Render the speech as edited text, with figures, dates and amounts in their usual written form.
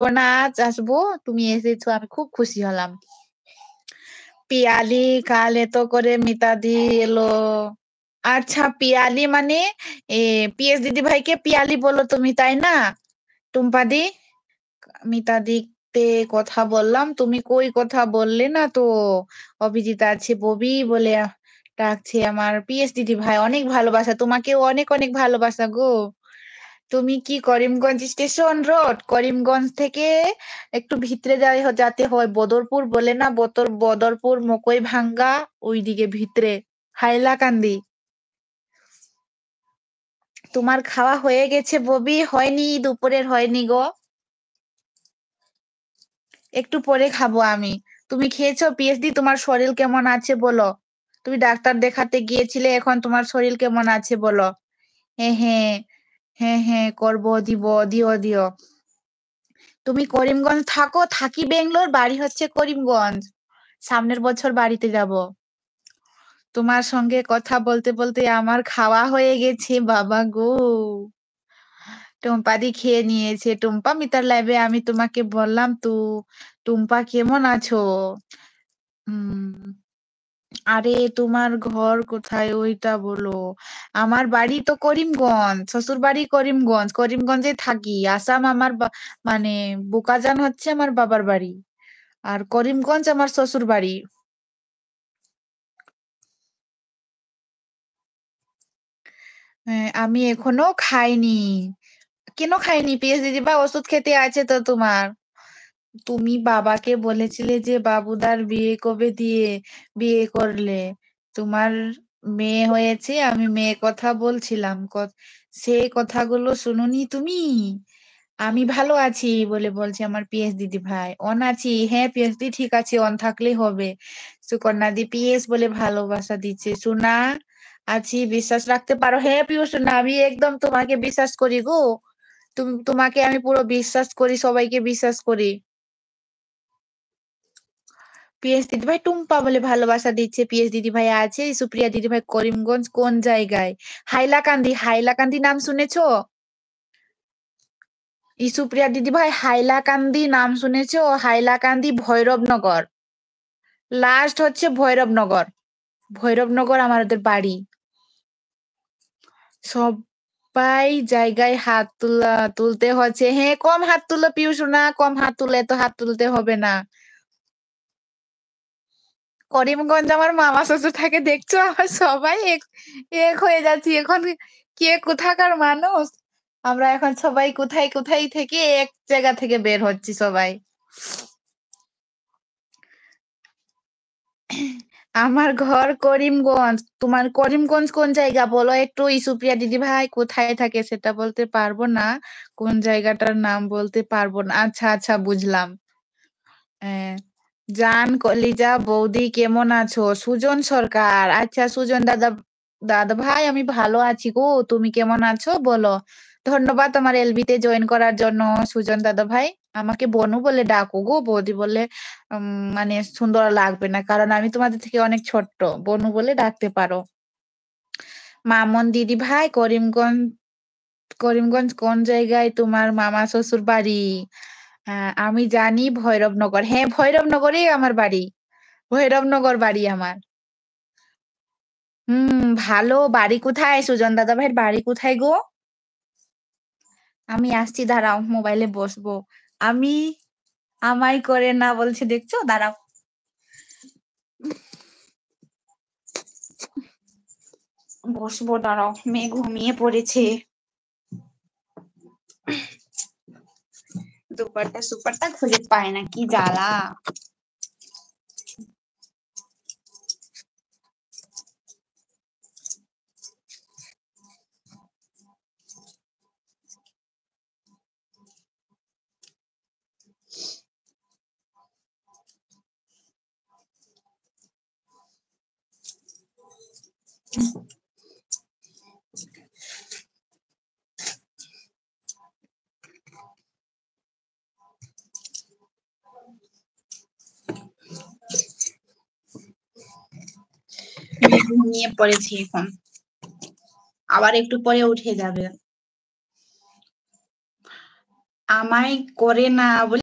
না আজ আসবো। তুমি এসেছো আমি খুব খুশি হলাম। পিয়ালি কাল এত করে মিতাদি এলো। আচ্ছা পিয়ালি মানে পিএস দিদি ভাইকে পিয়ালি বলো তুমি তাই না? টুম্পাদি মিতাদিতে কথা বললাম তুমি কই কথা বললে না তো। অভিজিৎ আছে ববি বলে ডাকছে আমার পিএস দিদি ভাই অনেক ভালোবাসা তোমাকে অনেক অনেক ভালোবাসা গো। তুমি কি করিমগঞ্জ স্টেশন রোড করিমগঞ্জ থেকে একটু ভিতরে যেতে হয় বদরপুর বলে না বদরপুর মকই ভাঙ্গা ওইদিকে ভিতরে হাইলাকান্দি। তোমার খাওয়া হয়ে গেছে ববি হয়নি দুপুরের হয়নি গো। একটু পরে খাবো আমি। তুমি খেয়েছো পিএসডি তোমার শরীর কেমন আছে বলো। তুমি ডাক্তার দেখাতে গিয়েছিলে এখন তোমার শরীর কেমন আছে বলো। হ্যাঁ হ্যাঁ হ্যাঁ হ্যাঁ করবো দিব দিও দিও। তুমি করিমগঞ্জ থাকো থাকি বেঙ্গলোর বাড়ি হচ্ছে করিমগঞ্জ। সামনের বছর বাড়িতে যাব। তোমার সঙ্গে কথা বলতে বলতে আমার খাওয়া হয়ে গেছে বাবা গো। টুম্পাদি খেয়ে নিয়েছে টুম্পা মিতার লাইভে আমি তোমাকে বললাম তো। টুম্পা কেমন আছো? উম আরে তোমার ঘর কোথায় ওইটা বলো। আমার বাড়ি তো করিমগঞ্জ শ্বশুর বাড়ি করিমগঞ্জ করিমগঞ্জে থাকি আসাম আমার মানে বোকাজান হচ্ছে আমার বাবার বাড়ি। আর করিমগঞ্জ আমার শ্বশুর বাড়ি। হ্যাঁ, আমি এখনো খাইনি। কেন খাইনি পিএস দিদি ভাই ওষুধ খেতে আছে তো তোমার। তুমি বাবাকে বলেছিলে যে বাবুদার বিয়ে কবে বিয়ে করলে। তোমার মেয়ে হয়েছে আমি মেয়ে কথা বলছিলাম সেই কথাগুলো শুনুনি তুমি। আমি ভালো আছি বলে বলছি আমার পিএস দিদি ভাই অন আছি হ্যাঁ পিএস দি ঠিক আছে অন থাকলেই হবে। সুকন্যা দি পিএস বলে ভালোবাসা দিচ্ছে সোনা। আছি বিশ্বাস রাখতে পারো হ্যাঁ পিউ সোনা আমি একদম তোমাকে বিশ্বাস করি গো। তোমাকে আমি পুরো বিশ্বাস করি সবাইকে বিশ্বাস করি। পিএস দিদি ভাই টুম্পা বলে ভালোবাসা দিচ্ছে পিএস দিদি ভাই আছে সুপ্রিয়া দিদি ভাই করিমগঞ্জ কোন জায়গায়? হাইলাকান্দি হাইলাকান্দি নাম শুনেছো? ইসুপ্রিয়া দিদি ভাই হাইলাকান্দি নাম শুনেছো হাইলাকান্দি ভৈরবনগর। লাস্ট হচ্ছে ভৈরবনগর। ভৈরবনগর আমাদের বাড়ি। সবাই জায়গায় তুলতে হচ্ছে হ্যাঁ কম হাত তুলো পিউস না কম হাত তুলে তো হাত তুলতে হবে না। করিমগঞ্জ আমার মামা শ্বশুর থাকে দেখছো আমার সবাই এক এক হয়ে যাচ্ছি এখন। কে কোথাকার মানুষ। আমরা এখন সবাই কোথায় কোথায় থেকে এক জায়গা থেকে বের হচ্ছি সবাই। আমার ঘর করিমগঞ্জ তোমার করিমগঞ্জ কোন জায়গা বলো একটু ইসুপ্রিয়া দিদি ভাই কোথায় থাকে সেটা বলতে পারবো না। কোন জায়গাটার নাম বলতে পারবো না আচ্ছা আচ্ছা বুঝলাম। হ্যাঁ, জান কলিজা বৌদি কেমন আছো সুজন সরকার আচ্ছা সুজন দাদা দাদা ভাই আমি ভালো আছি গো তুমি কেমন আছো বলো। ধন্যবাদ আমার এলবিতে জয়েন করার জন্য সুজন দাদা ভাই। আমাকে বনু বলে ডাকো গো বৌদি বলে মানে সুন্দর লাগবে না কারণ আমি তোমাদের থেকে অনেক ছোট্ট। বনু বলে ডাকতে পারো। মামন দিদি ভাই করিমগঞ্জ করিমগঞ্জ কোন জায়গায় তোমার মামা শ্বশুর বাড়ি? আমি জানি ভৈরবনগর হ্যাঁ ভৈরবনগরেই আমার বাড়ি। ভৈরবনগর বাড়ি আমার। ভালো বাড়ি কোথায় সুজন দাদা ভাইয়ের বাড়ি কোথায় গো? আমি আসছি দাঁড়াও মোবাইলে বসবো। আমি আমায় করে না বলছে দেখছো দাঁড়াও। বসবো দাঁড়াও মেয়ে ঘুমিয়ে পড়েছে। দুপাট্টা সুপারটা খুঁজে পায় না কি জ্বালা। মেয়ে ঘুমিয়ে পড়েছে এখন। আবার একটু পরে উঠে যাবে। আমায় করে না বলে